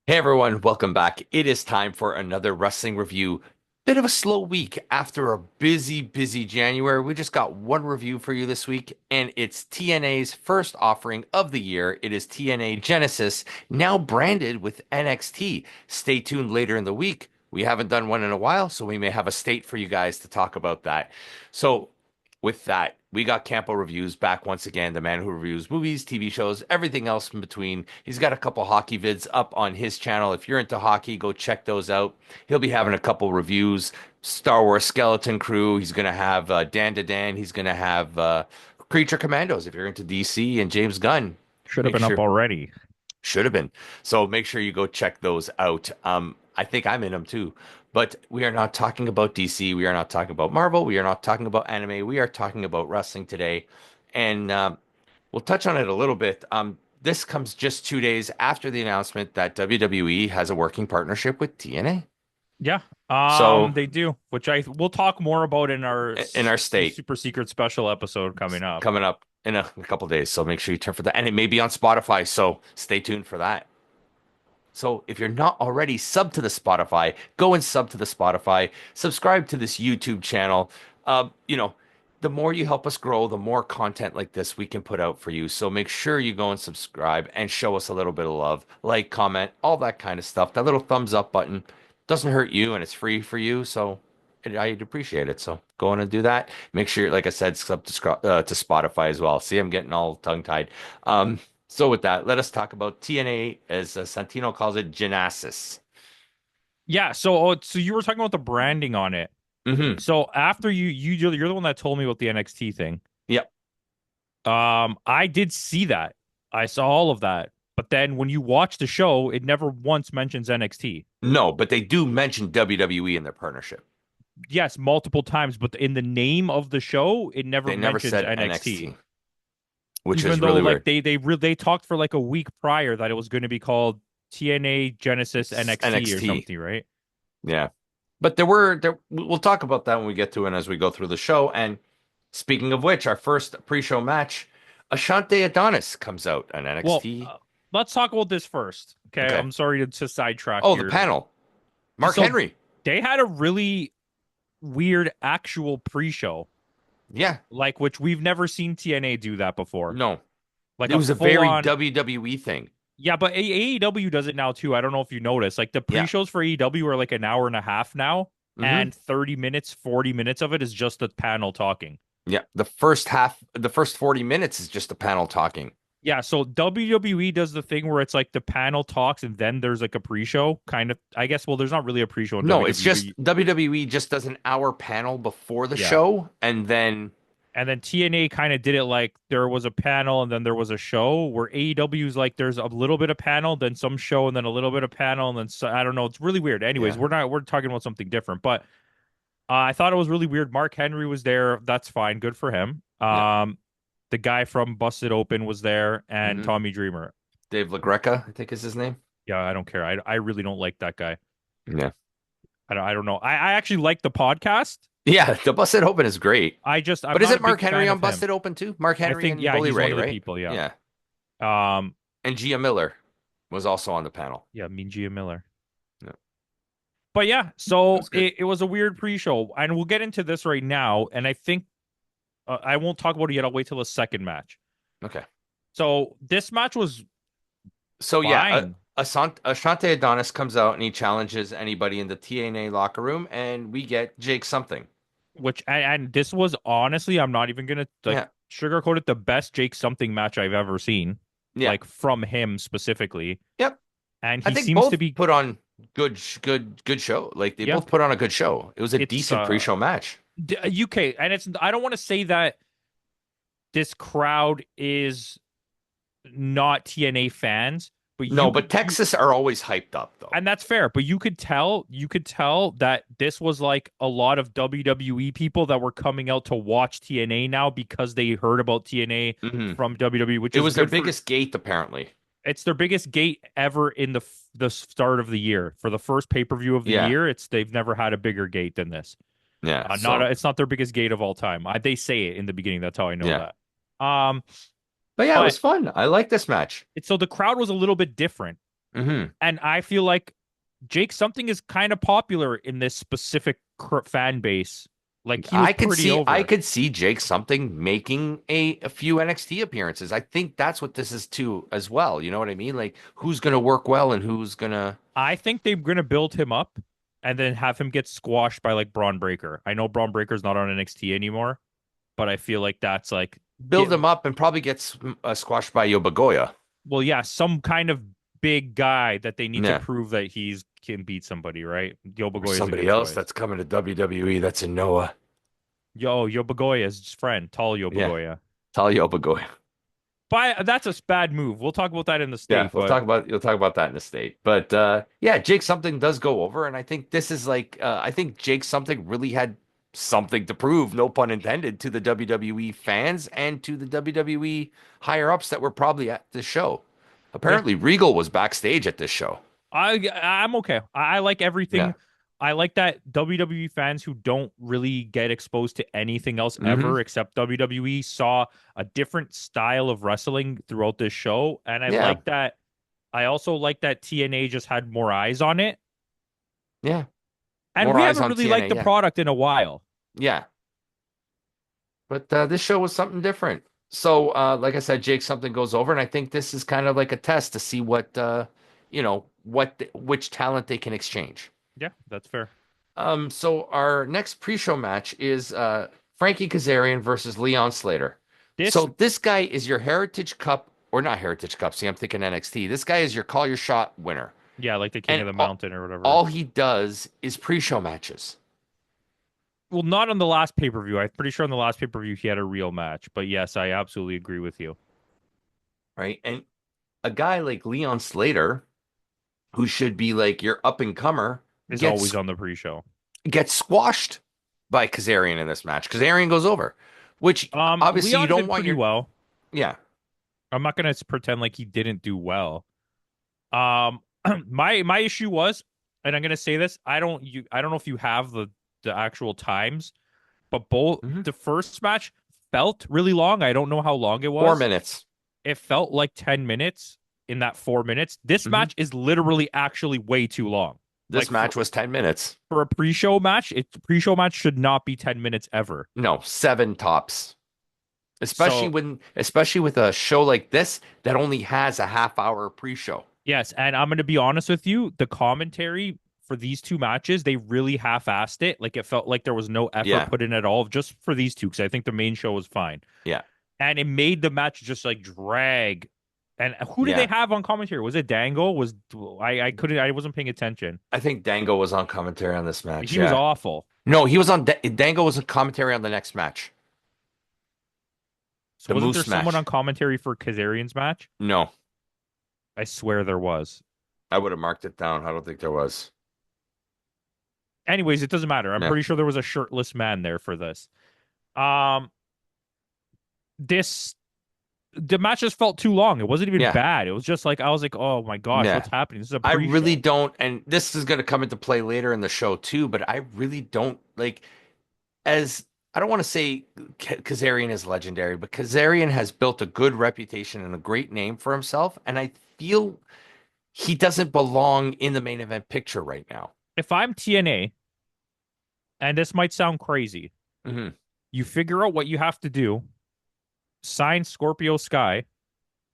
Hey everyone, welcome back. It is time for another wrestling review. Bit of a slow week after a busy January. We just got one review for you this week, and it's TNA's first offering of the year. It is TNA Genesis, now branded with NXT. Stay tuned later in the week. We haven't done one in a while, so we may have a state for you guys to talk about that. So with that, we got Campo.Reviews back once again, the man who reviews movies, TV shows, everything else in between. He's got a couple hockey vids up on his channel. If you're into hockey, go check those out. He'll be having a couple reviews. Star Wars Skeleton Crew. He's going to have Dan to Dan. He's going to have Creature Commandos if you're into DC and James Gunn. Should have Make been up sure. already. Should have been. So make sure you go check those out. I think I'm in them too. But we are not talking about DC. We are not talking about Marvel. We are not talking about anime. We are talking about wrestling today. And we'll touch on it a little bit. This comes just 2 days after the announcement that WWE has a working partnership with TNA. Yeah, So they do, which I we'll talk more about in in our state, super secret special episode coming up. coming up in a couple days. So make sure you turn for that. And it may be on Spotify. So stay tuned for that. So if you're not already sub to the Spotify, go and sub to the Spotify, subscribe to this YouTube channel. You know, the more you help us grow, the more content like this we can put out for you. So make sure you go and subscribe and show us a little bit of love, like, comment, all that kind of stuff. That little thumbs up button doesn't hurt you and it's free for you. So I'd appreciate it. So go on and do that. Make sure, like I said, sub to Spotify as well. See, I'm getting all tongue-tied. So with that, let us talk about TNA, as Santino calls it, Genesis. Yeah, so you were talking about the branding on it. Hmm. So after you're the one that told me about the NXT thing. Yep. I did see that. I saw all of that. But then when you watch the show, it never once mentions NXT. No, but they do mention WWE in their partnership. Yes, multiple times, but in the name of the show, it never They never mentions said NXT. NXT, which Even is though really like weird. they talked for like a week prior that it was going to be called TNA Genesis It's NXT or NXT. something, right? Yeah. But we'll talk about that when we get to it and as we go through the show. And speaking of which, our first pre-show match, Ashante Adonis comes out on Well, NXT. let's talk about this first. Okay, Okay. I'm sorry to sidetrack Oh, the here. panel. Mark So Henry. they had a really weird actual pre-show, Yeah. like which we've never seen TNA do that before. No. Like It a was a full very on. WWE thing. Yeah, but AEW does it now too. I don't know if you noticed. Like the Yeah. pre-shows for AEW are like an hour and a half now, Hmm. and 30 minutes, 40 minutes of it is just the panel talking. Yeah, the first 40 minutes is just the panel talking. Yeah, so WWE does the thing where it's like the panel talks and then there's like a pre-show kind of. I guess well, there's not really a pre-show in No, it's WWE, but just WWE just does an hour panel before the yeah. show, and then And then TNA kind of did it like there was a panel and then there was a show where AEW's like there's a little bit of panel, then some show, and then a little bit of panel, and then I don't know. It's really weird. Anyways, yeah, we're talking about something different, but I thought it was really weird. Mark Henry was there. That's fine. Good for him. yeah. The guy from Busted Open was there, and Hmm. Tommy Dreamer. Dave LaGreca, I think is his name. Yeah, I don't care. I really don't like that guy. Yeah, I don't know. I actually like the podcast. yeah. The Busted Open is great, I'm but is not a it big Mark Henry fan on of him. Busted Open too? Mark I Henry think and yeah, Bully he's one Ray, of the right? people. Yeah. Yeah, Um. and Gia Miller was also on the panel. Yeah. Mean Gia Miller. Yeah, But yeah, that so was good. it was a weird pre-show, and we'll get into this right now. And I think I won't talk about it yet. I'll wait till the second match. Okay, So this match was so yeah, fine, Ashante Adonis comes out and he challenges anybody in the TNA locker room, and we get Jake something. which and this was honestly, I'm not even gonna like Yeah, sugarcoat it. The best Jake something match I've ever seen, yeah, like from him specifically. yep. And I he think seems to both be, put on good show. Like they yeah, both put on a good show. It was a it's decent pre-show match. UK, and it's. I don't want to say that this crowd is not TNA fans, but No, but Texas are always hyped up though. and that's fair, but you could tell that this was like a lot of WWE people that were coming out to watch TNA now because they heard about TNA Hmm. from WWE, which It is was their good for biggest gate apparently. it's their biggest gate ever in the start of the year. For the first pay-per-view of the Yeah, year, it's they've never had a bigger gate than this. yeah. Not So it's not their biggest gate of all time. They say it in the beginning, that's how I know yeah, that. Um but yeah, it but was fun. I like this match. it's so the crowd was a little bit different. Hmm. And I feel like Jake something is kind of popular in this specific fan base. Like he was pretty I over. could see Jake something making a few NXT appearances. I think that's what this is too as well. You know what I mean? Like who's gonna work well and who's gonna I think they're gonna build him up and then have him get squashed by like Braun Breaker. I know Braun Breaker's not on NXT anymore, but I feel like that's like build get him up and probably gets squashed by Yobagoya. well, yeah, some kind of big guy that they need to Yeah. prove that he's can beat somebody, right? Or Yobagoya is a somebody good else choice. that's coming to WWE that's in Noah. Yobagoya's friend, tall Yeah. Yobagoya. Tell Yobagoya. But that's a bad move. We'll talk about that in the Yeah, state, but you'll talk about that in the state. But yeah, Jake something does go over, and I think this is like I think Jake something really had something to prove, no pun intended, to the WWE fans and to the WWE higher ups that were probably at this show. yeah, Apparently, Regal was backstage at this show. I'm okay. I like Yeah. everything. I like that WWE fans who don't really get exposed to anything else Hmm. ever except WWE saw a different style of wrestling throughout this show, and I Yeah. like that. I also like that TNA just had more eyes on it, Yeah. and More we eyes haven't on really TNA. liked the Yeah. product in a while. Yeah. But this show was something different. So, like I said, Jake something goes over, and I think this is kind of like a test to see what which talent they can exchange. Yeah, that's fair. So our next pre-show match is Frankie Kazarian versus Leon Slater. This, So this guy is your Heritage Cup or not Heritage Cup. See, I'm thinking NXT. This guy is your call your shot winner, yeah, like the King and of the Mountain or whatever. all he does is pre-show matches, Well, not on the last pay-per-view. I'm pretty sure on the last pay-per-view he had a real match. But yes, I absolutely agree with you. right? And a guy like Leon Slater, who should be like your up and comer, Is always gets on the pre-show. gets squashed by Kazarian in this match. Kazarian goes over, which obviously you Leon don't did want pretty your well. yeah. I'm not gonna pretend like he didn't do well. Um, my issue was, and I'm gonna say this, I don't know if you have the actual times, but both Mhm. the first match felt really long. I don't know how long it Four was. minutes. It felt like 10 minutes in that 4 minutes. This Hmm. match is literally actually way too long. This Like match was 10 minutes. for a pre-show match, pre-show match should not be 10 minutes ever. No, seven tops. So Especially with a show like this that only has a half hour pre-show. yes, and I'm gonna be honest with you, the commentary for these two matches, they really half-assed it. Like it felt like there was no effort Yeah, put in at all just for these two, because I think the main show was fine. yeah, And it made the match just like drag. And who did they yeah. have on commentary? Was it Dangle? I wasn't paying attention. I think Dango was on commentary on this match. He was Yeah. awful. No, he was on Dango was on commentary on the next match, So the wasn't there Moose someone on match. commentary for Kazarian's match? No, I swear there was. I would have marked it down. I don't think there was. Anyways, it doesn't matter. I'm Yeah, pretty sure there was a shirtless man there for this. Um, this the match just felt too long. It wasn't even yeah, bad. It was just like I was like, oh my gosh, yeah. what's happening? This is a I really pre-show. don't, and this is going to come into play later in the show too, but I really don't like as I don't want to say Kazarian is legendary, but Kazarian has built a good reputation and a great name for himself, and I feel he doesn't belong in the main event picture right now. If I'm TNA, and this might sound crazy, Hmm. you figure out what you have to do, sign Scorpio Sky,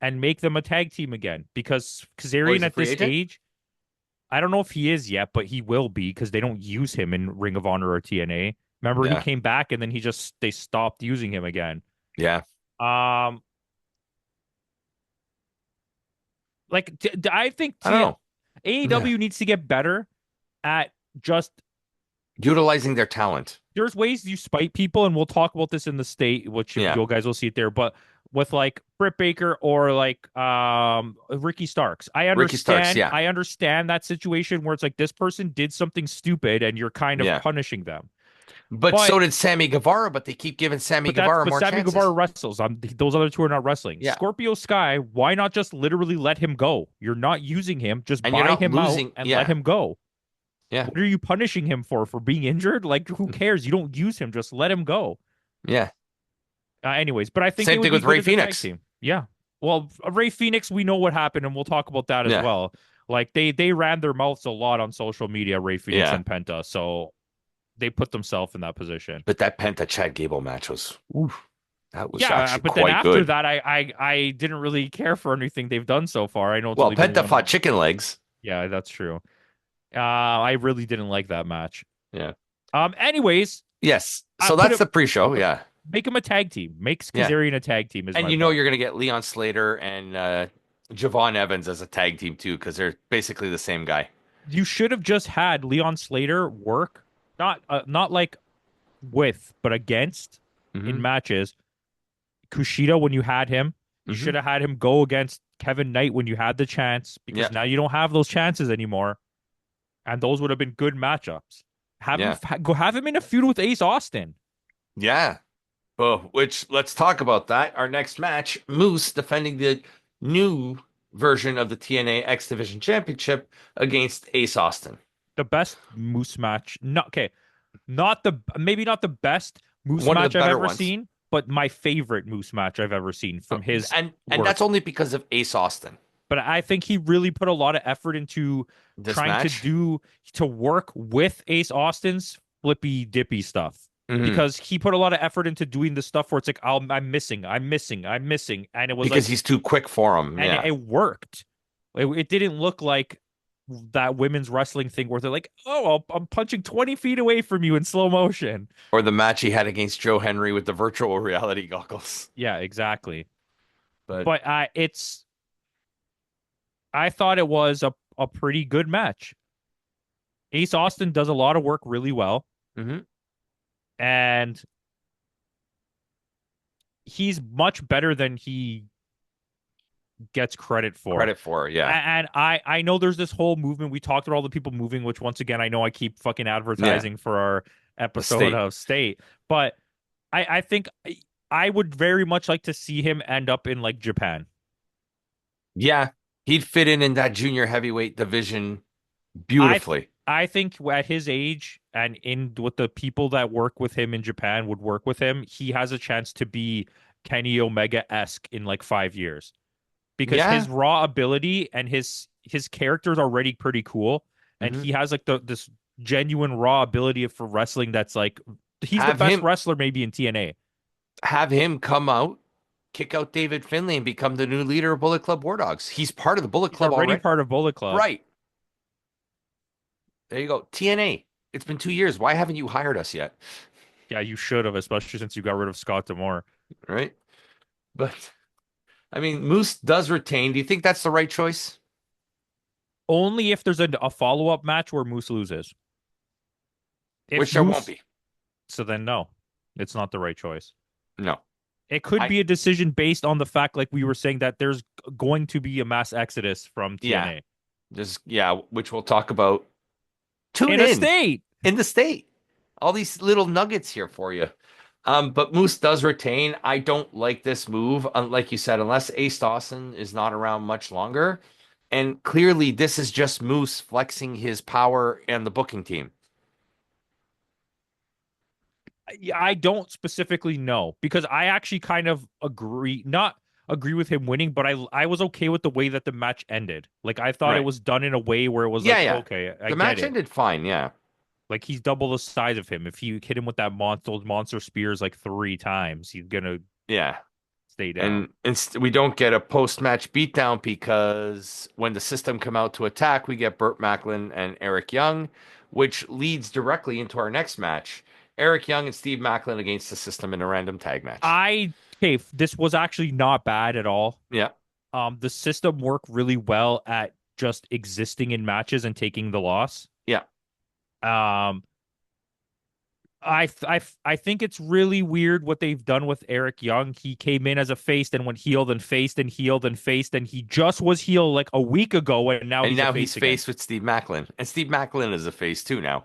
and make them a tag team again. Because Oh, Kazarian he's a at free this agent? age, I don't know if he is yet, but he will be because they don't use him in Ring of Honor or TNA. Remember, he Yeah, came back and then they stopped using him again. yeah. Um, like I think I don't know. Yeah, AEW needs to get better at just utilizing their talent. there's ways you spite people, and we'll talk about this in the state, which Yeah, you guys will see it there. But with like Britt Baker or like Ricky Starks, Ricky Starks. Yeah, I understand that situation where it's like this person did something stupid and you're kind of yeah. punishing them. But But so did Sammy Guevara. But they keep giving Sammy Guevara but more Sammy Guevara chances. wrestles. Those other two are not wrestling. Yeah, Scorpio Sky, why not just literally let him go? You're not using him. Just and you're buy not him out losing. and let Yeah, him go. yeah, What are you punishing him for being injured? Like, who cares? You don't use him. Just let him go. yeah. Anyways, but I think they Same would thing be with good Ray as a tag Phoenix. team. Yeah. Well, Ray Phoenix, we know what happened, and we'll talk about that as Yeah, well. Like they ran their mouths a lot on social media, Ray Phoenix Yeah. and Penta, so they put themselves in that position. But that Penta Chad Gable match was, oof, that was Yeah, actually but then quite after good. that, I didn't really care for anything they've done so far. I know it's Well, only been Penta fought one. chicken legs. Yeah, that's true. I really didn't like that match. Yeah. Anyways, Yes. I So put that's it the pre-show. Yeah. make him a tag team. Make Yeah. Kazarian a tag team is And my you know point. you're gonna get Leon Slater and Javon Evans as a tag team too, because they're basically the same guy. You should have just had Leon Slater work, not like with, but against Hmm. in matches. Kushida when you had him, you Hmm. should have had him go against Kevin Knight when you had the chance, Yeah. because now you don't have those chances anymore, and those would have been good matchups. Yeah. Go have him in a feud with Ace Austin. Yeah. Oh, which let's talk about that. Our next match, Moose defending the new version of the TNA X Division Championship against Ace Austin. The best Moose match. Not okay, not the maybe not the best Moose One of the match I've better ever ones. seen, but my favorite Moose match I've ever seen Uh, from his and that's work. only because of Ace Austin. But I think he really put a lot of effort into This trying match. to work with Ace Austin's flippy dippy stuff, Hmm. because he put a lot of effort into doing the stuff where it's like, oh, I'm missing, and it was Because like, he's too quick for him. and Yeah. it worked. It didn't look like that women's wrestling thing where they're like, oh, I'm punching 20 feet away from you in slow motion. Or the match he had against Joe Henry with the virtual reality goggles. Yeah, exactly. But But I thought it was a pretty good match. Ace Austin does a lot of work really well, mhm, and he's much better than he gets credit for. credit for it. Yeah. And I know there's this whole movement. We talked about all the people moving, which once again I know I keep fucking Yeah. advertising for our The episode state. of State, but I think I would very much like to see him end up in like Japan. Yeah. He'd fit in that junior heavyweight division I beautifully. I think at his age and in with the people that work with him in Japan would work with him, he has a chance to be Kenny Omega-esque in like 5 years, because Yeah. his raw ability and his character is already pretty cool, and Hmm. he has like this genuine raw ability for wrestling that's like he's the Have best him wrestler maybe in TNA. have him come out, kick out David Finlay, and become the new leader of Bullet Club War Dogs. He's part of the Bullet He's Club already already. part of Bullet Club. Right. There you go. TNA. It's been 2 years. Why haven't you hired us yet? Yeah, you should have, especially since you got rid of Scott Demore. Right. But I mean, Moose does retain. Do you think that's the right choice? Only if there's a follow-up match where Moose loses. If Which there won't Moose, be. so then no, it's not the right choice. No. It could I be a decision based on the fact, like we were saying, that there's going to be a mass exodus from yeah. TNA Just yeah, which we'll talk about. Tune in a in state. in the state. All these little nuggets here for you. But Moose does retain. I don't like this move, like you said, unless Ace Dawson is not around much longer. And clearly, this is just Moose flexing his power and the booking team. I don't specifically know, because I actually kind of agree, not agree with him winning, but I was okay with the way that the match ended. Like I thought it Right. was done in a way where it was Yeah, like, yeah. okay, I The get match it. ended fine. Yeah. Like he's double the size of him. If you hit him with that monster spears like 3 times, he's gonna Yeah. stay down. And we don't get a post-match beatdown because when the system come out to attack, we get Burt Macklin and Eric Young, which leads directly into our next match. Eric Young and Steve Macklin against the system in a random tag match. This was actually not bad at all. Yeah. The system worked really well at just existing in matches and taking the loss. Yeah. Um, I think it's really weird what they've done with Eric Young. He came in as a face, and went healed and faced and healed and faced, and he just was healed like a week ago, and now And he's a now he's face again. faced with Steve Macklin. And Steve Macklin is a face too now.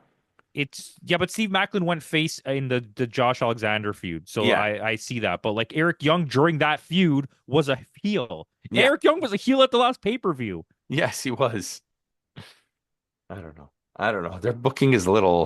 It's yeah, but Steve Macklin went face in the Josh Alexander feud, so Yeah. I see that. But like Eric Young during that feud was a heel. Yeah. Eric Young was a heel at the last pay-per-view. Yes, he was. I don't know. I don't know. Their booking is a little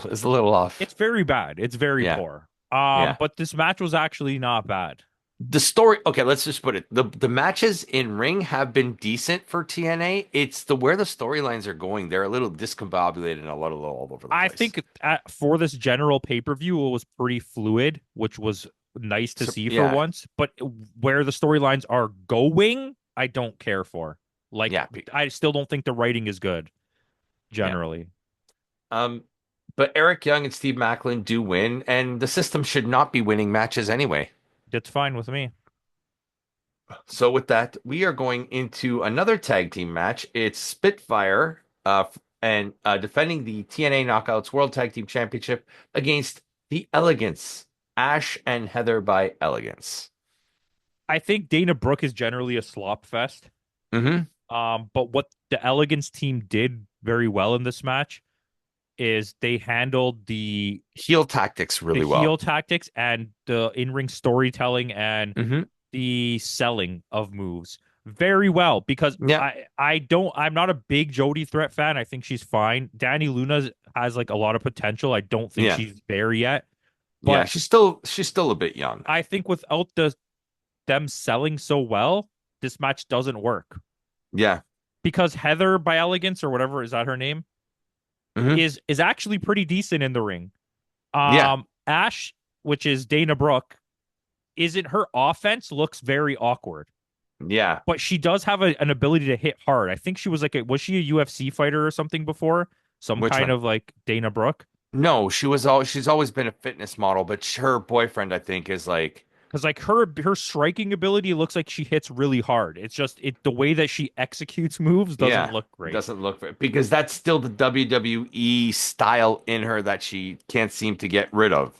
off. It's very bad. It's very Yeah. poor. Yeah. But this match was actually not bad. The story, okay, let's just put it. The matches in ring have been decent for TNA. It's the where the storylines are going. They're a little discombobulated and a little all over the I place. think for this general pay-per-view, it was pretty fluid, which was nice to So see for yeah, once. But where the storylines are going, I don't care for. Like, yeah, I still don't think the writing is good yeah. generally. Um, but Eric Young and Steve Macklin do win, and the system should not be winning matches anyway. That's fine with me. So with that, we are going into another tag team match. It's Spitfire, and defending the TNA Knockouts World Tag Team Championship against the Elegance, Ash and Heather by Elegance. I think Dana Brooke is generally a slop fest. Hmm. But what the Elegance team did very well in this match is they handled Heel tactics the really well. heel tactics and the in-ring storytelling and Hmm. the selling of moves very well because Yeah, I'm not a big Jody Threat fan. I think she's fine. Danny Luna has like a lot of potential. I don't think yeah, she's there yet, yeah. but She's still a bit young. I think without them selling so well, this match doesn't work Yeah. because Heather by Elegance or whatever is that her name Hmm. is actually pretty decent in the ring. Yeah, Ash, which is Dana Brooke, isn't her offense looks very awkward. yeah. But she does have an ability to hit hard. I think she was was she a UFC fighter or something before? Some Which kind one? of like Dana Brooke? No, she's always been a fitness model, but her boyfriend, I think, is like, Because like her striking ability looks like she hits really hard. It's just the way that she executes moves doesn't yeah, look great. doesn't look because that's still the WWE style in her that she can't seem to get rid of.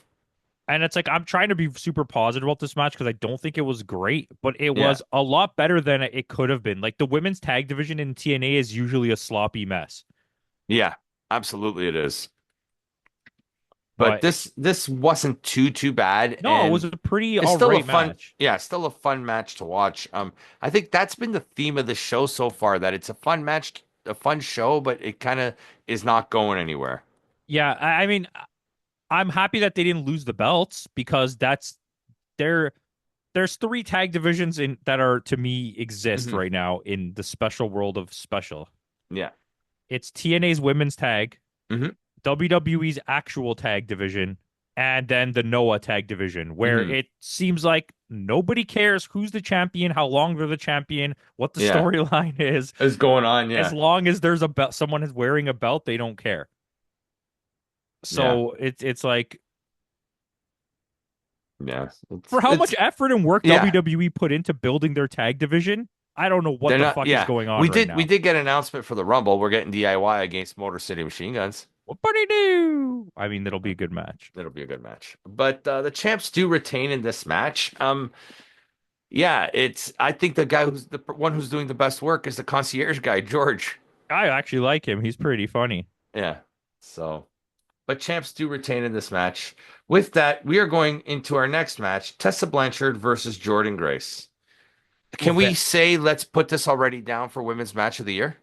And it's like I'm trying to be super positive about this match because I don't think it was great, but it Yeah, was a lot better than it could have been. Like the women's tag division in TNA is usually a sloppy mess. yeah, absolutely it is. But But this wasn't too bad, no, it was and a pretty it's all still a right fun, match. yeah, still a fun match to watch. I think that's been the theme of the show so far, that it's a fun match, a fun show, but it kind of is not going anywhere. Yeah, I mean, I'm happy that they didn't lose the belts because there there's three tag divisions in that are to me exist Hmm. right now in the special world of special. Yeah. It's TNA's women's tag, Hmm. WWE's actual tag division, and then the Noah tag division, where Hmm. it seems like nobody cares who's the champion, how long they're the champion, what the Yeah. storyline is. It's going on, As yeah. long as there's a belt, someone is wearing a belt, they don't care. Yeah. So it's like Yeah. for how much effort and work Yeah. WWE put into building their tag division, I don't know what They're the not, fuck is yeah. going on We right did we now. did get an announcement for the Rumble. We're getting DIY against Motor City Machine Guns. What do do? I mean, that'll be a good match. It'll be a good match. But the champs do retain in this match. Yeah, it's I think the guy who's the one who's doing the best work is the concierge guy, George. I actually like him. He's pretty funny. Yeah. So, but champs do retain in this match. With that, we are going into our next match, Tessa Blanchard versus Jordan Grace. Can we Ve- say let's put this already down for women's match of the year?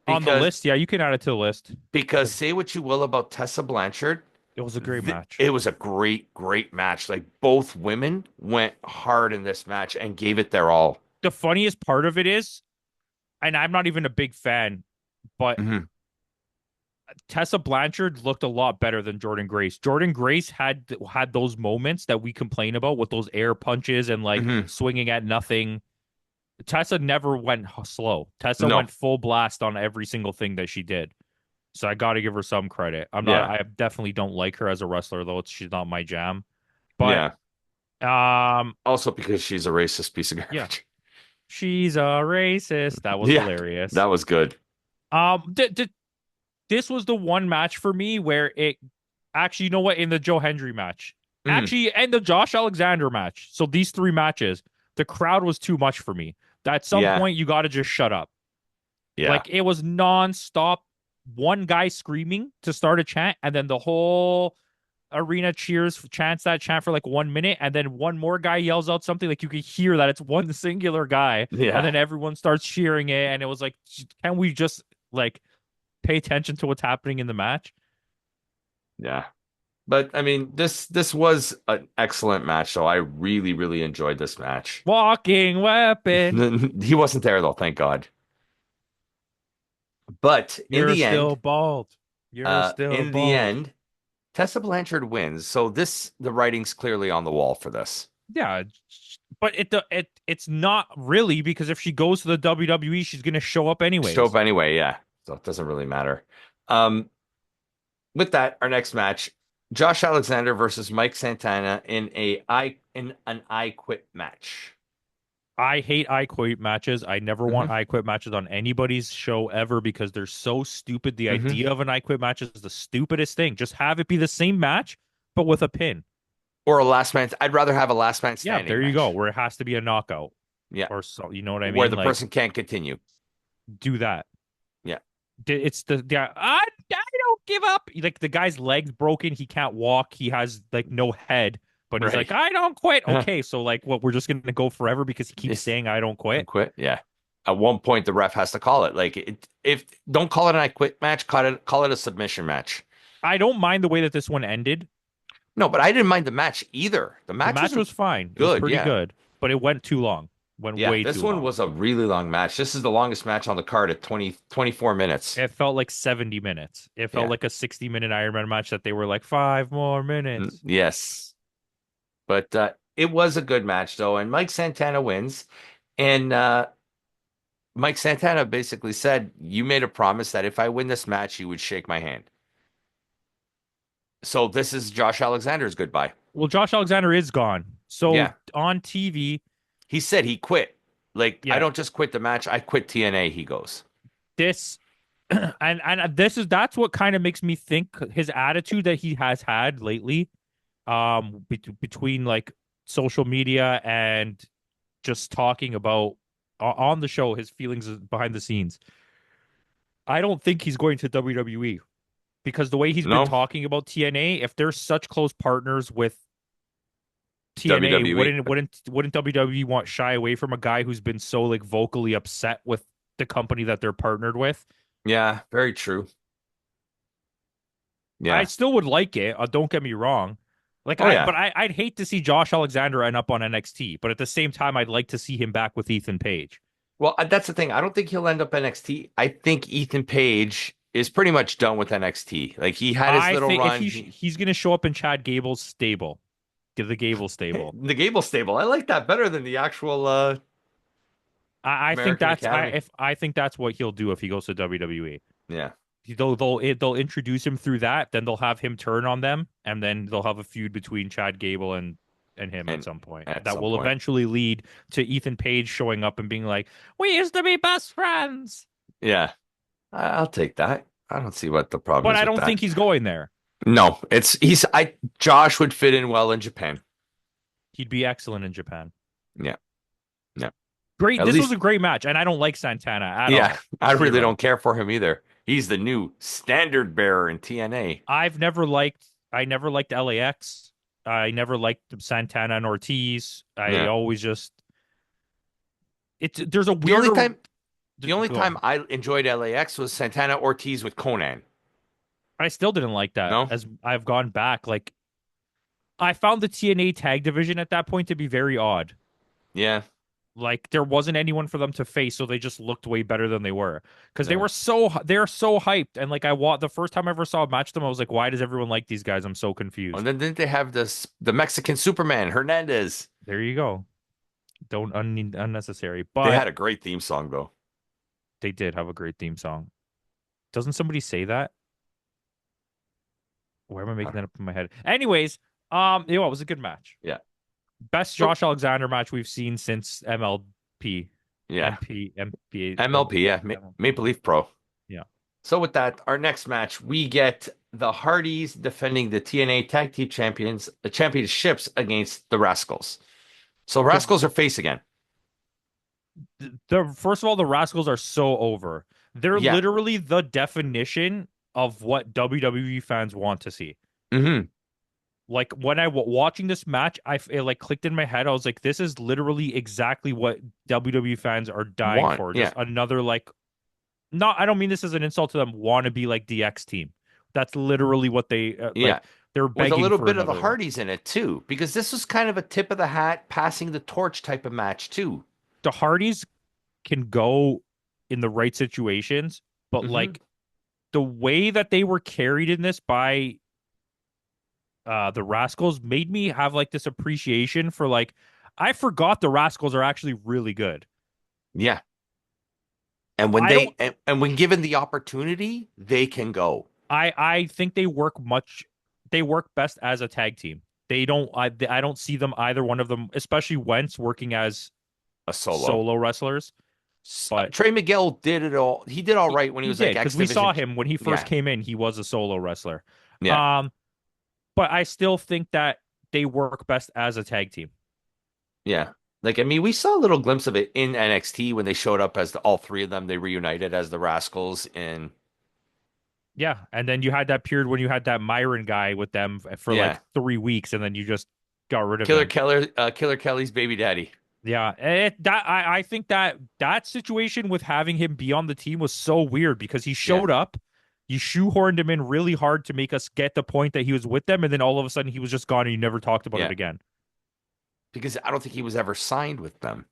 On the Because list, yeah, you can add it to the list because because say what you will about Tessa Blanchard, it was a great match. it was a great match. Like both women went hard in this match and gave it their all. The funniest part of it is, and I'm not even a big fan, but Hmm. Tessa Blanchard looked a lot better than Jordan Grace. Jordan Grace had those moments that we complain about with those air punches and like Hmm. swinging at nothing. Tessa never went slow. Tessa No. went full blast on every single thing that she did. So I got to give her some credit. Yeah. I definitely don't like her as a wrestler though. She's not my jam. But Yeah. um Also because she's a racist piece of yeah, garbage. she's a racist. That was Yeah. hilarious. That was good. This was the one match for me where it actually, you know what, in the Joe Hendry match, Hmm. actually, and the Josh Alexander match. So these three matches, the crowd was too much for me. At some Yeah. point, you got to just shut up. Yeah. Like it was nonstop, one guy screaming to start a chant, and then the whole arena chants that chant for like 1 minute, and then one more guy yells out something like you could hear that it's one singular guy, and Yeah. then everyone starts cheering it, and it was like, can we just like pay attention to what's happening in the match? Yeah. But I mean, this was an excellent match, so I really, really enjoyed this match. Walking weapon. He wasn't there though, thank God. But You're still bald. You're still in the bald. end, Tessa Blanchard wins. So the writing's clearly on the wall for this. Yeah, but it's not really because if she goes to the WWE, she's gonna show up Show up anyways. anyway, yeah. So it doesn't really matter. Um, with that, our next match, Josh Alexander versus Mike Santana in an I Quit match. I hate I Quit matches. I never want Hmm I Quit matches on anybody's show ever because they're so stupid. The hmm idea of an I Quit match is the stupidest thing. Just have it be the same match, but with a pin. Or a last man. I'd rather have a last man Yeah, standing there you go. match. Where it has to be a knockout Yeah, or so. You know what I where mean? the Like person can't continue. do that. Yeah. It's the yeah. I don't give up. Like the guy's legs broken. He can't walk. He has like no head. But he's Right. like, I don't quit. Okay, so like, what? We're just gonna go forever because he keeps saying I don't I quit. quit. Yeah. At one point, the ref has to call it. Like, if don't call it an I quit match, call it a submission match. I don't mind the way that this one ended. No, but I didn't mind the match either. The The match match was was fine. It was good. pretty Yeah. good, but it went too long. Went Yeah. way This too one long. was a really long match. This is the longest match on the card at 24 minutes. It felt like 70 minutes. It felt Yeah. like a 60-minute Iron Man match that they were like 5 more minutes. Yes. But it was a good match, though. And Mike Santana wins. And Mike Santana basically said, "You made a promise that if I win this match, you would shake my hand." So this is Josh Alexander's goodbye. Well, Josh Alexander is gone. So Yeah. on TV, He said he quit. Like, I yeah, don't just quit the match, I quit TNA, he goes. this and this is that's what kind of makes me think his attitude that he has had lately, between like social media and just talking about on the show his feelings behind the scenes. I don't think he's going to WWE because the way he's been No, talking about TNA, if they're such close partners with TNA, WWE. wouldn't WWE want shy away from a guy who's been so like vocally upset with the company that they're partnered with? Yeah, very true. I Yeah. still would like it. Don't get me wrong. Like Oh, yeah. I'd hate to see Josh Alexander end up on NXT, but at the same time, I'd like to see him back with Ethan Page. Well, that's the thing. I don't think he'll end up NXT. I think Ethan Page is pretty much done with NXT. Like, he had his I little think if run. he's gonna show up in Chad Gable's stable, give the Gable stable. The Gable stable. I like that better than the actual I think American that's Academy. I think that's what he'll do if he goes to WWE. Yeah. They'll introduce him through that, then they'll have him turn on them, and then they'll have a feud between Chad Gable and him at And some point. at That some will point. eventually lead to Ethan Page showing up and being like, "We used to be best friends." Yeah. I'll take that. I don't see what the problem But is I with don't that. think he's going there. No, Josh would fit in well in Japan. He'd be excellent in Japan. Yeah. Yeah. Great. At This was least a great match, and I don't like Santana at yeah, all. I really Zero. don't care for him either. He's the new standard bearer in TNA. I never liked LAX. I never liked Santana and Ortiz. I Yeah. always just there's a The only weirder time the only go on. time I enjoyed LAX was Santana Ortiz with Conan. I still didn't like that No? as I've gone back. Like I found the TNA tag division at that point to be very odd. Yeah. Like there wasn't anyone for them to face, so they just looked way better than they were because Yeah. they're so hyped. And like the first time I ever saw a match them, I was like, why does everyone like these guys? I'm so And confused. then didn't they have the Mexican Superman, Hernandez? There you go. Don't unnecessary, They but had a great theme song though. they did have a great theme song. Doesn't somebody say that? Why am I I making don't that know. up in my head? Anyways, it was a good match. Yeah. Best So Josh Alexander match we've seen since MLP, yeah. MP, MLP, yeah. Maple Leaf Pro. yeah. So with that, our next match, we get the Hardys defending the TNA Tag Team Championships against the Rascals. So The Rascals are face again. the first of all, the Rascals are so over. They're Yeah. literally the definition of what WWE fans want to see. hmm Like when watching this match, it like clicked in my head. I was like, this is literally exactly what WWE fans are dying Want. for. Yeah. Just another like, not. I don't mean this as an insult to them. Want to be like DX team. That's literally what they like. Yeah. They're with a begging little for bit of the another one. Hardys in it too, because this was kind of a tip of the hat, passing the torch type of match too. The Hardys can go in the right situations, but Hmm. like the way that they were carried in this by the Rascals made me have like this appreciation for like I forgot the Rascals are actually really good. Yeah, and when I don't and when given the opportunity, they can go I think they work best as a tag team. I don't see them either one of them, especially Wentz working as a solo. solo wrestlers, but Trey Miguel did it all. He did all right when he he was like did because X we Division. saw him when he first Yeah, came in, he was a solo wrestler. yeah, Um but I still think that they work best as a tag team. yeah. Like I mean, we saw a little glimpse of it in NXT when they showed up as all three of them. They reunited as the Rascals, and Yeah, and then you had that period when you had that Myron guy with them for like yeah, 3 weeks, and then you just got rid of him. Killer Kelly's baby daddy. Yeah, I think that that situation with having him be on the team was so weird because he Yeah, showed up, you shoehorned him in really hard to make us get the point that he was with them, and then all of a sudden he was just gone and you never talked about it yeah. again. Because I don't think he was ever signed with them.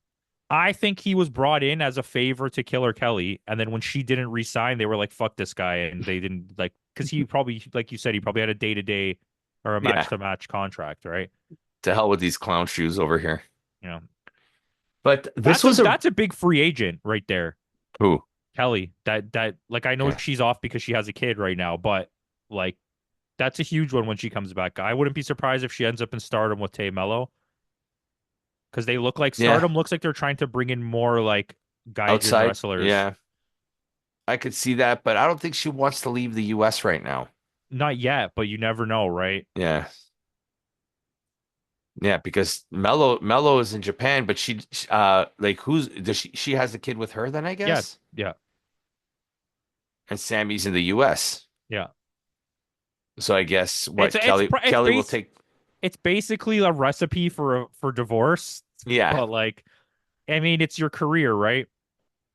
I think he was brought in as a favor to Killer Kelly, and then when she didn't resign, they were like, "Fuck this guy," and they didn't like because he probably, like you said, he probably had a day-to-day or a Yeah, match-to-match contract, right? to hell with these clown shoes over here. You know, But this was a that's a big free agent right there, who? Kelly. That like I know Yeah, she's off because she has a kid right now, but like that's a huge one when she comes back. I wouldn't be surprised if she ends up in Stardom with Tay Mello because they look like yeah. Stardom looks like they're trying to bring in more like Gaijin Outside, wrestlers. yeah. I could see that, but I don't think she wants to leave the US right now. Not yet, but you never know, right? Yeah. Yeah, because Mello is in Japan, but like who's does she has a kid with her then I Yeah, guess? yeah, And Sammy's in the US. yeah. So I guess what It's Kelly will take. it's basically a recipe for divorce, Yeah. but like I mean, it's your career, right?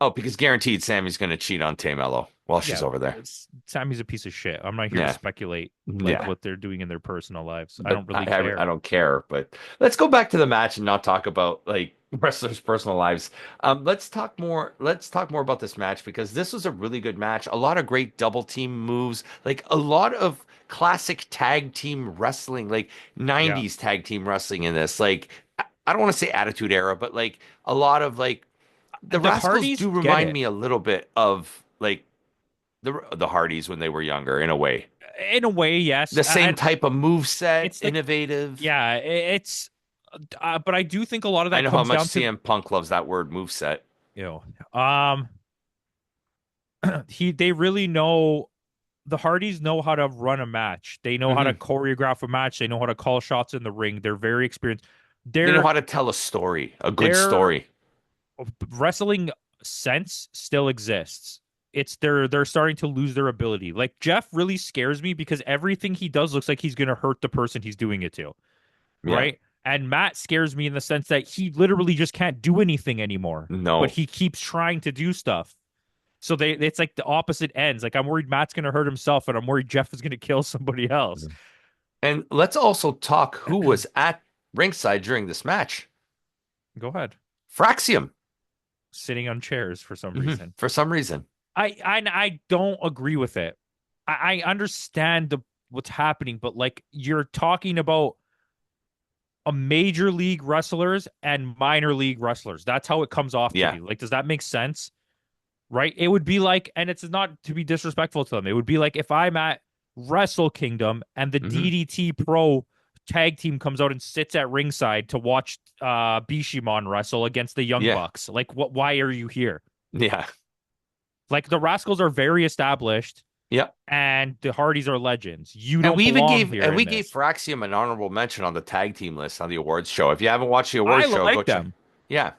Oh, because guaranteed Sammy's going to cheat on Tay Mello while she's Yeah, over there. Sammy's a piece of shit. I'm not here to Yeah. speculate like Yeah. what they're doing in their personal lives. I But don't really care. I don't care. But let's go back to the match and not talk about like wrestlers' personal lives. Let's talk more. Let's talk more about this match because this was a really good match. A lot of great double team moves, like a lot of classic tag team wrestling, like Yeah, 90s tag team wrestling in this. Like I don't want to say Attitude Era, but like a lot of like the the Rascals Hardys do get remind it me a little bit of like the Hardys when they were younger in a way. in a way, yes, The same and type of move set, it's like innovative. yeah, it's but I do think a lot of I that know how comes much down to CM Punk loves that word move set. you know, they really know the Hardys know how to run a match. They know how to Hmm. choreograph a match. They know how to call shots in the ring. They're very experienced. They know Their how to tell a story, a good their story. wrestling sense still exists. It's they're starting to lose their ability. Like Jeff really scares me because everything he does looks like he's going to hurt the person he's doing it to, Yeah. right? And Matt scares me in the sense that he literally just can't do anything anymore, but No. he keeps trying to do stuff. So it's like the opposite ends. Like I'm worried Matt's going to hurt himself, and I'm worried Jeff is going to kill somebody else. And let's also talk who was at ringside during this match. Go ahead. Fraxium. Sitting on chairs for some reason. For some reason. I don't agree with it. I understand what's happening, but like you're talking about a major league wrestlers and minor league wrestlers. That's how it comes off to Yeah. me. Like, does that make sense? Right? It would be like, and it's not to be disrespectful to them. It would be like if I'm at Wrestle Kingdom and the Hmm. DDT Pro tag team comes out and sits at ringside to watch Bishamon wrestle against the Young Yeah. Bucks. Like, what? Why are you here? Yeah. Like the Rascals are very established, Yep. and the Hardys are legends. You don't belong here We in gave this. Fraxium an honorable mention on the tag team list on the awards show. If you haven't watched the I awards show, go like check. them. Yeah.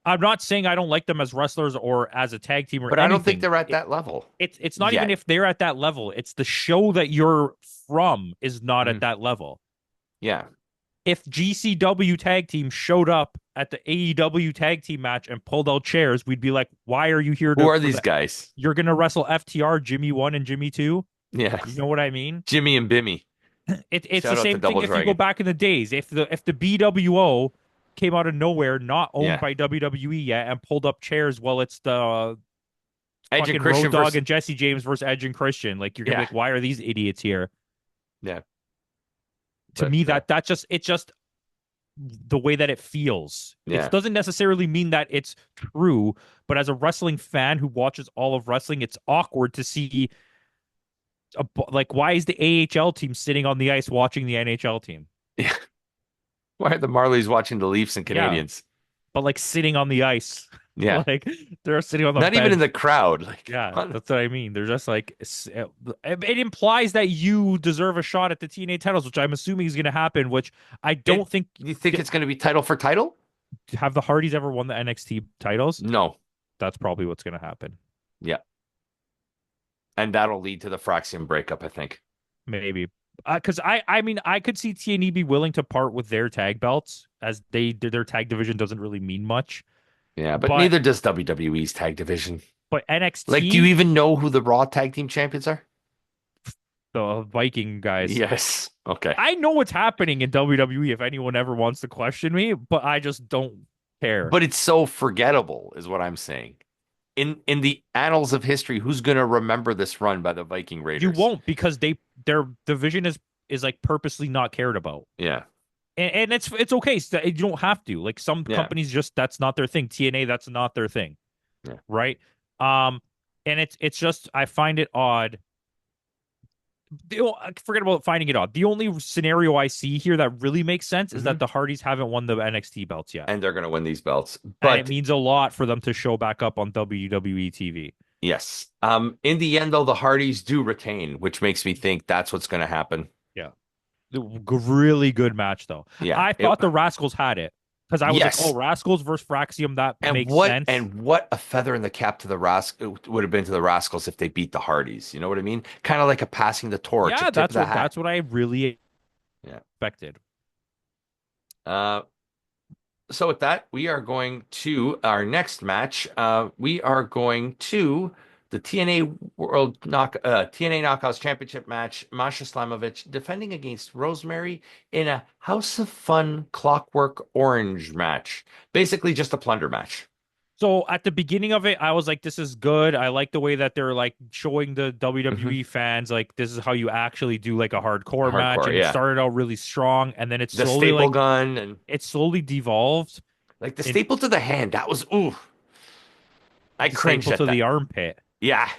I'm not saying I don't like them as wrestlers or as a tag team or But I don't think anything. they're at that level It's not even yet. if they're at that level. It's the show that you're from is not at Mhm. that level. Yeah. If GCW tag team showed up at the AEW tag team match and pulled out chairs, we'd be like, "Why are you here Who to are for these that? guys? You're gonna wrestle FTR, Jimmy 1 and Jimmy 2?" Yeah. You know what I mean? Jimmy and Bimmy. It's the Shout out to same thing Double if you go Dragon. back in the days. If the BWO came out of nowhere, not owned Yeah. by WWE yet, and pulled up chairs, well, it's the Edge and fucking Road Christian Dogg versus, and Jesse James versus Edge and Christian. Like you're gonna be yeah. like, why are these idiots here? Yeah. To But me, that just it's just the way that it feels. It yeah. doesn't necessarily mean that it's true, but as a wrestling fan who watches all of wrestling, it's awkward to see like why is the AHL team sitting on the ice watching the NHL team? Yeah. Why are the Marlies watching the Leafs and Yeah, Canadians? but like sitting on the ice, Yeah. like they're sitting on the Not even in bench. the crowd. Like, Yeah, come on. that's what I mean. They're just like it implies that you deserve a shot at the TNA titles, which I'm assuming is going to happen. Which I don't It, think you think it's going to be title for title? have the Hardys ever won the NXT titles. No. That's probably what's going to happen. Yeah. And that'll lead to the Fraxium breakup, I think. Maybe. Because I mean I could see TNE be willing to part with their tag belts as their tag division doesn't really mean much. Yeah, but But neither does WWE's tag division. Like, do you NXT, even know who the Raw tag team champions are? the Viking guys, Yes. Okay. I know what's happening in WWE if anyone ever wants to question me, but I just don't care. But it's so forgettable, is what I'm saying. In the annals of history, who's going to remember this run by the Viking You Raiders? won't because their division is like purposely not cared about. Yeah. And it's okay. You don't have to. Like some Yeah. companies just that's not their thing. TNA, that's not their thing. Yeah. Right? Um, and it's just I find it odd. Forget about finding it odd. The only scenario I see here that really makes sense is Hmm. that the Hardys haven't won the NXT belts yet. And they're going to win these belts. And it But means a lot for them to show back up on WWE TV. yes. In the end, though, the Hardys do retain, which makes me think that's what's going to happen. Yeah. Really good match though. Yeah. I thought the Rascals had it because I was like, oh, Yes. Rascals versus Fraxium, that And makes what sense. and what a feather in the cap to the would have been to the Rascals if they beat the Hardys. You know what I mean? Kind of like a passing the torch, a Yeah, tip of the hat. that's what I really Yeah. expected. Uh, so with that, we are going to our next match. We are going to the TNA Knockouts Championship match. Masha Slamovich defending against Rosemary in a House of Fun Clockwork Orange match. Basically, just a plunder match. So at the beginning of it, I was like, this is good. I like the way that they're like showing the Hmm. WWE fans like this is how you actually do like a hardcore match. Hardcore, And it yeah. started out really strong, and then The staple gun and it slowly devolved like the in staple to the hand. That was ooh, I the cringed staple at to the that. armpit. Yeah,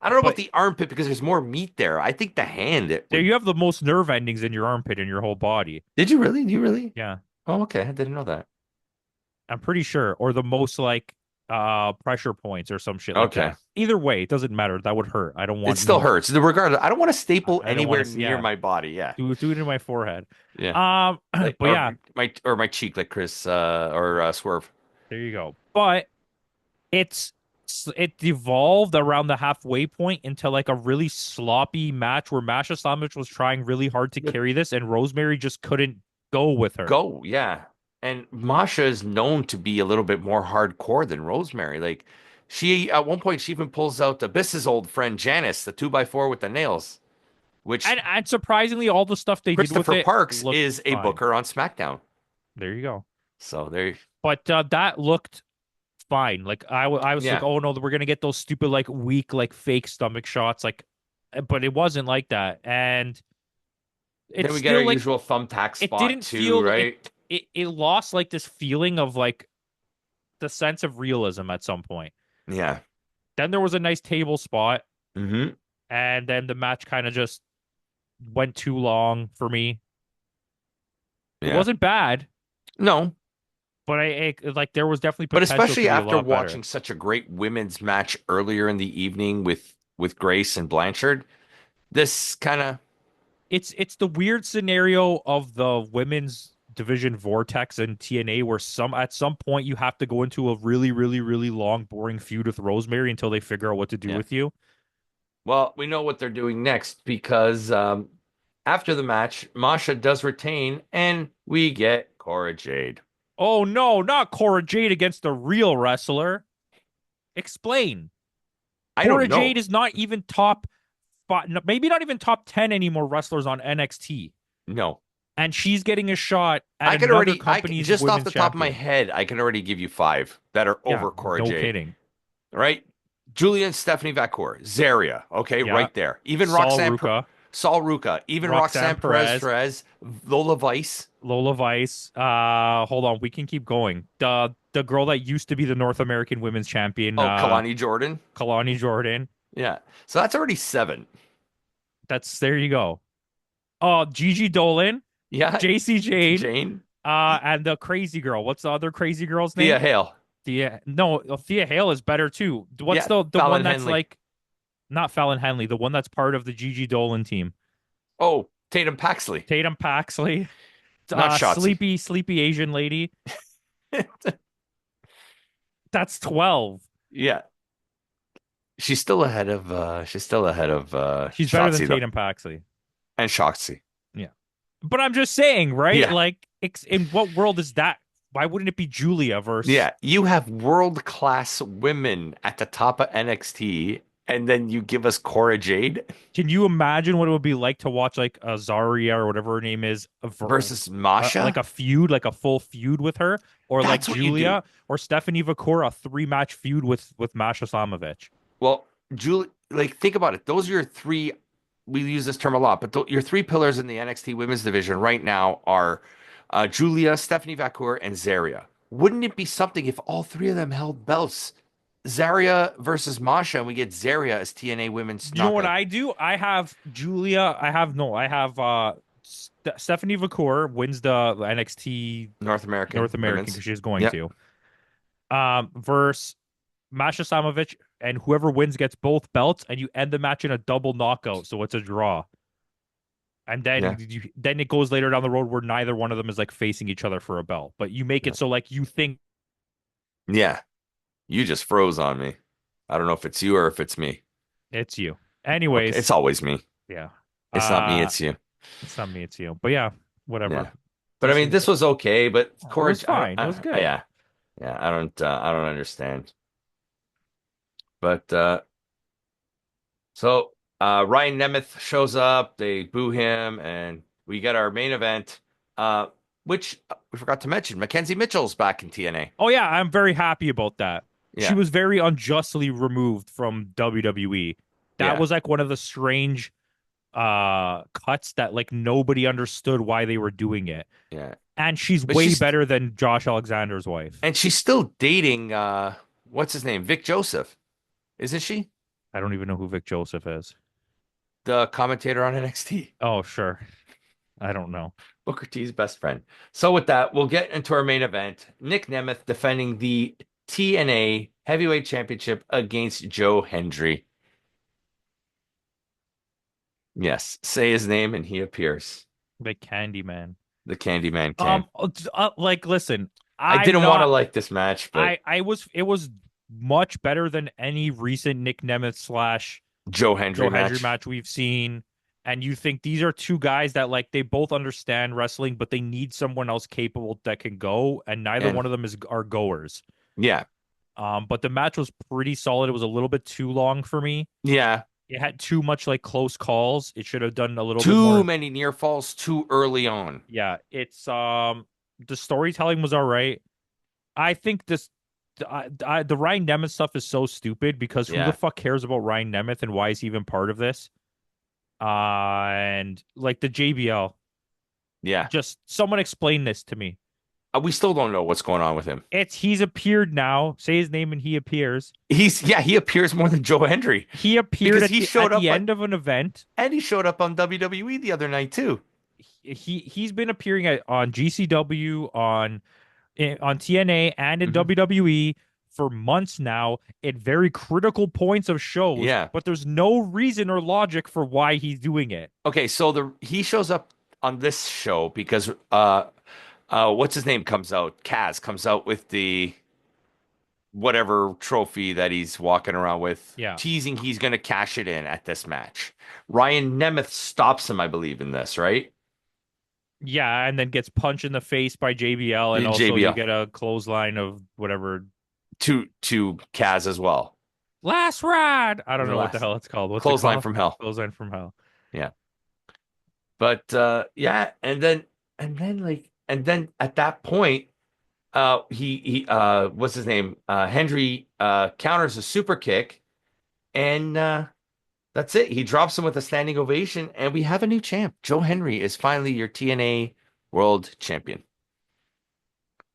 I don't know about But the armpit because there's more meat there. I think the hand it there would. you have the most nerve endings in your armpit in your whole body. Did you really? Do you really? Yeah. Oh, okay. I didn't know that. I'm pretty sure. Or the most like pressure points or some shit like Okay. that. Either way, it doesn't matter. That would hurt. I don't It want still hurts. Regardless, I don't want a staple I don't want anywhere to near yeah. my body. Yeah. Do it in my forehead. Yeah. Like But yeah, or my cheek, like Chris or Swerve. there you go. But it's it devolved around the halfway point into like a really sloppy match where Masha Slamovich was trying really hard to Good. carry this, and Rosemary just couldn't go with her. Go, yeah. And Masha is known to be a little bit more hardcore than Rosemary. Like she at one point she even pulls out Abyss's old friend Janice, the 2x4 with the nails, which And surprisingly, all the stuff they did with Christopher it Parks looked is a fine. booker on SmackDown. There you go. So there, But that looked fine. Like I was like, yeah. oh no, we're gonna get those stupid like weak like fake stomach shots. Like, but it wasn't like that, and Then it's we get our still like usual thumbtack it spot didn't too, feel right? it lost like this feeling of like the sense of realism at some point. Yeah. Then there was a nice table spot, Hmm. and then the match kind of just went too long for me. It Yeah. wasn't bad, No, but like there was definitely but potential to especially be a after lot better. watching such a great women's match earlier in the evening with Grace and Blanchard, this kind of It's the weird scenario of the women's division vortex and TNA where some at some point you have to go into a really, really, really long, boring feud with Rosemary until they figure out what to do yeah. with you. Well, we know what they're doing next because after the match, Masha does retain, and we get Cora Jade. Oh no, not Cora Jade against the real wrestler. Explain. I Cora don't Jade know. is not even top five, maybe not even top 10 anymore wrestlers on NXT. No. And she's getting a shot at I could another already, company's just off women's the top of my champion. head, I can already give you five that are Yeah, over Cora no Jade, kidding. right? Julia and Stephanie Vacour, Zaria, okay, Yeah. right there. Even Saul Ruka, Saul Ruka, even Roxanne Roxanne Perez, Perez, Lola Vice. Lola Vice. Hold on, we can keep going. The girl that used to be the North American Women's Champion, Oh, Kalani Jordan. Kalani Jordan. Yeah. So that's already seven. That's there you go. Oh, Gigi Dolan, Yeah. JC Jane, Jane. and the crazy girl. What's the other crazy girl's Thea name? Hale. Thea. No, Thea Hale is better too. What's Yeah. the one Fallon that's Henley. like not Fallon Henley, the one that's part of the Gigi Dolan team? Oh, Tatum Paxley. Tatum Paxley, Not Shotzi. sleepy Asian lady. That's 12. Yeah. She's still ahead of She's better than Shotzi though. Tatum Paxley. And Shotzi. Yeah. But I'm just saying, right? Yeah. Like, in what world is that? Why wouldn't it be Julia versus? Yeah. You have world-class women at the top of NXT, and then you give us Cora Jade Can you imagine what it would be like to watch like a Zarya or whatever her name is, versus like Masha. a feud, like a full feud with her, or like That's what you do. Julia or Stephanie Vacour, a 3 match feud with Masha Slamovich? Well, Julie, like think about it. Those are your three. We use this term a lot, but your three pillars in the NXT Women's division right now are Julia, Stephanie Vacour, and Zaria. Wouldn't it be something if all three of them held belts? Zaria versus Masha, and we get Zaria as TNA Women's You know what Knockout I do? I have Julia. I have no. I have Stephanie Vacour wins the NXT North American North American Women's. because she's going Yep. to. Versus Masha Samovic, and whoever wins gets both belts, and you end the match in a double knockout, so it's a draw. And then Yeah. then it goes later down the road where neither one of them is like facing each other for a belt, but you make Yeah. it so like you think Yeah. You just froze on me. I don't know if it's you or if it's me. it's you. Okay. It's Anyways, always me. yeah. It's not me, Uh, it's you. it's not me, it's you. But yeah, whatever. Yeah. But I mean, Decent. this was okay, but It Corey, was fine. It was good. yeah. Yeah, I don't understand. But so Ryan Nemeth shows up, they boo him, and we get our main event, which we forgot to mention. Mackenzie Mitchell's back in TNA. Oh yeah, I'm very happy about that. She Yeah, was very unjustly removed from WWE. That yeah, was like one of the strange cuts that like nobody understood why they were doing it. yeah. And she's But way better than Josh Alexander's wife. she's still dating what's his name? Vic Joseph, isn't she? I don't even know who Vic Joseph is. The commentator on NXT. Oh, sure. I don't know. Booker T's best friend. So with that, we'll get into our main event. Nick Nemeth defending the TNA Heavyweight Championship against Joe Hendry. Yes, say his name and he appears. The Candyman. The Candyman came. Like listen, I I'm didn't want to not like this match, but I was it was much better than any recent Nick Nemeth slash Joe Hendry Joe Hendry match. match we've seen. And you think these are two guys that like they both understand wrestling, but they need someone else capable that can go, and neither And one of them are goers. yeah, But the match was pretty solid. It was a little bit too long for me. yeah. It had too much like close calls. It should have done a little bit Too more. many near falls too early on. Yeah, it's the storytelling was all right. I think the Ryan Nemeth stuff is so stupid because who the Yeah, fuck cares about Ryan Nemeth and why is he even part of this? And like the JBL, yeah. just someone explain this to me. We still don't know what's going on with him. He's appeared now. Say his name and he appears. He appears more than Joe Hendry He appeared because at he showed the up end of an event. and he showed up on WWE the other night too. He's been appearing on GCW on TNA and in Mhm. WWE for months now at very critical points of shows, Yeah. but there's no reason or logic for why he's doing it. Okay, so he shows up on this show because what's his name comes out? Kaz comes out with the whatever trophy that he's walking around with, Yeah. teasing he's going to cash it in at this match. Ryan Nemeth stops him, I believe, in this, right? Yeah, and then gets punched in the face by JBL, and also you JBL get a clothesline of whatever. to Kaz as well. Last ride. I don't The know what the last hell it's called. What's it clothesline called? from hell. Clothesline from hell. Yeah. But yeah, and then at that point, what's his name? Henry counters a super kick, and that's it. He drops him with a standing ovation, and we have a new champ. Joe Henry is finally your TNA World Champion.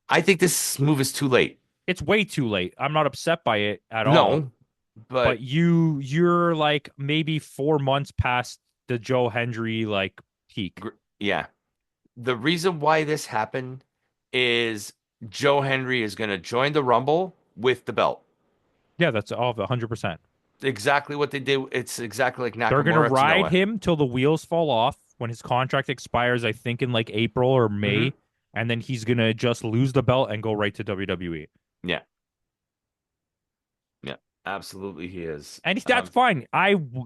I think this move is too late. It's way too late. I'm not upset by it at all. No, But but you're like maybe 4 months past the Joe Hendry like peak. yeah, the reason why this happened is Joe Henry is going to join the Rumble with the belt. Yeah, that's all 100%. Exactly what they did. It's exactly like They're gonna Nakamura to ride Noah. him till the wheels fall off when his contract expires, I think in like April or Hmm. May, and then he's gonna just lose the belt and go right to WWE. Yeah, yeah, absolutely he is. And that's fine.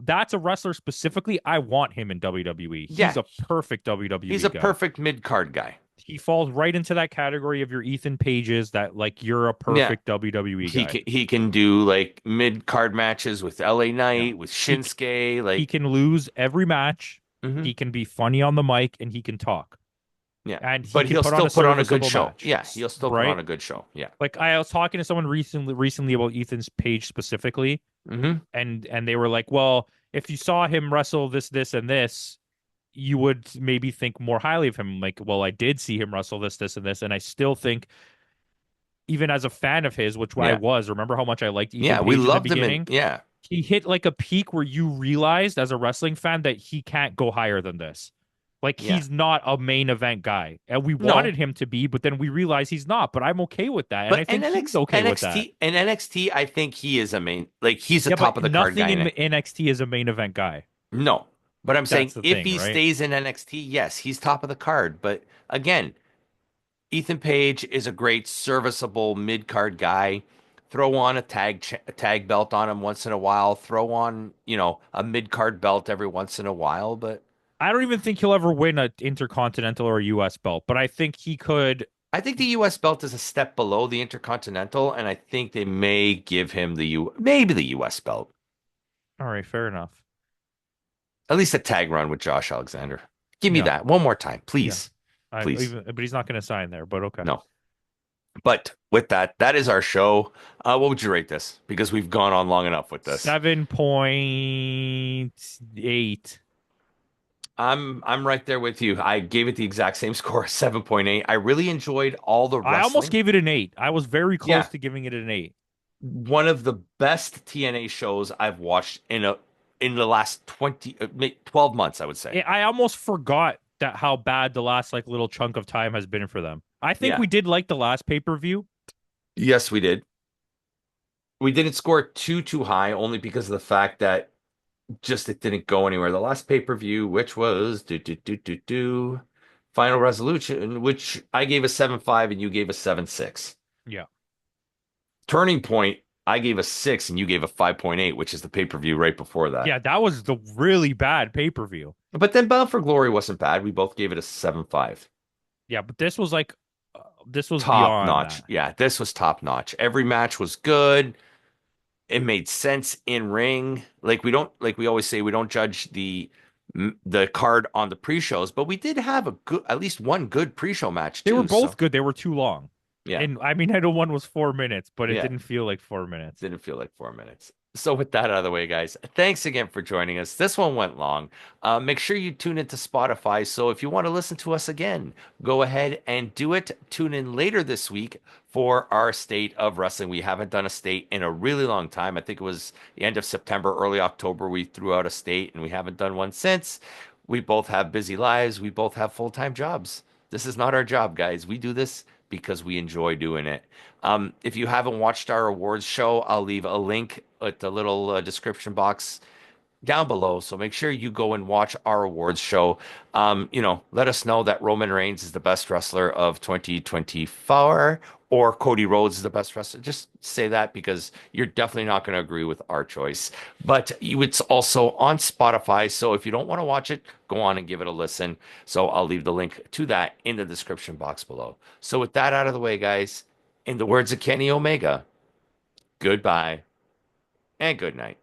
That's a wrestler specifically. I want him in WWE. He's Yeah, a perfect he's WWE a guy. perfect mid-card guy. He falls right into that category of your Ethan Pages that like you're a Yeah, perfect WWE guy. he can do like mid-card matches with LA Yeah. Knight, with He Shinsuke, he like can lose every match. hmm He can be funny on the mic and he can talk. yeah. And he But can he'll put on still a put on a good serviceable show. match. Yeah, he'll still put on Right? a good show. Yeah. Like I was talking to someone recently about Ethan's Page specifically, Hmm. and they were like, "Well, if you saw him wrestle this and this, you would maybe think more highly of him." I'm like, well, I did see him wrestle this and this, and I still think even as a fan of his, which I Yeah. was, remember how much I liked Ethan Yeah, we Page in the loved him in beginning? yeah. He hit like a peak where you realized as a wrestling fan that he can't go higher than this. Like Yeah. he's not a main event guy. And we No. wanted him to be, but then we realized he's not. But I'm okay with that. And I But in think he's okay with that. NXT, I think he is a main like he's a Yeah, top but of the card nothing guy in in it. NXT is a main event guy. No. But I'm That's saying the if thing, he right? stays in NXT, yes, he's top of the card. But again, Ethan Page is a great serviceable mid-card guy. Throw on a tag belt on him once in a while. Throw on, a mid-card belt every once in a while, but I don't even think he'll ever win an intercontinental or a US belt, but I think he could. I think the US belt is a step below the Intercontinental, and I think they may give him maybe the US belt. All right, fair enough. At least a tag run with Josh Alexander. Give me Yeah, that one more time, yeah. please. I Please. even, but he's not going to sign there. But okay, No. But with that, that is our show. What would you rate this? Because we've gone on long enough with this. 7.8. I'm right there with you. I gave it the exact same score, 7.8. I really enjoyed all the I almost wrestling. gave it an 8. I was very close Yeah. to giving it an 8. One of the best TNA shows I've watched in the last 12 months, I would say. I almost forgot that how bad the last like little chunk of time has been for them. I think Yeah. we did like the last pay-per-view. Yes, we did. We didn't score too high only because of the fact that just it didn't go anywhere. The last pay-per-view, which was Final Resolution, which I gave a 7.5 and you gave a 7.6. Yeah. Turning Point, I gave a 6 and you gave a 5.8, which is the pay-per-view right before that. Yeah, that was the really bad pay-per-view. But then Bound for Glory wasn't bad. We both gave it a 7.5. Yeah, but this was like this was Top beyond notch. that. Yeah, this was top notch. Every match was good. It made sense in ring. Like we always say, we don't judge the card on the pre-shows, but we did have a good, at least one good pre-show match They were too. both So good. They were too long. yeah, And I mean, I know one was 4 minutes, but it yeah, didn't feel like 4 minutes. didn't feel like 4 minutes. So with that out of the way, guys, thanks again for joining us. This one went long. Make sure you tune into Spotify. So if you want to listen to us again, go ahead and do it. Tune in later this week for our state of wrestling. We haven't done a state in a really long time. I think it was the end of September, early October. We threw out a state, and we haven't done one since. We both have busy lives. We both have full-time jobs. This is not our job, guys. We do this because we enjoy doing it. If you haven't watched our awards show, I'll leave a link at the little description box down below. So make sure you go and watch our awards show. Let us know that Roman Reigns is the best wrestler of 2024 or Cody Rhodes is the best wrestler. Just say that because you're definitely not going to agree with our choice. But it's also on Spotify. So if you don't want to watch it, go on and give it a listen. So I'll leave the link to that in the description box below. So with that out of the way, guys, in the words of Kenny Omega, goodbye. and good night.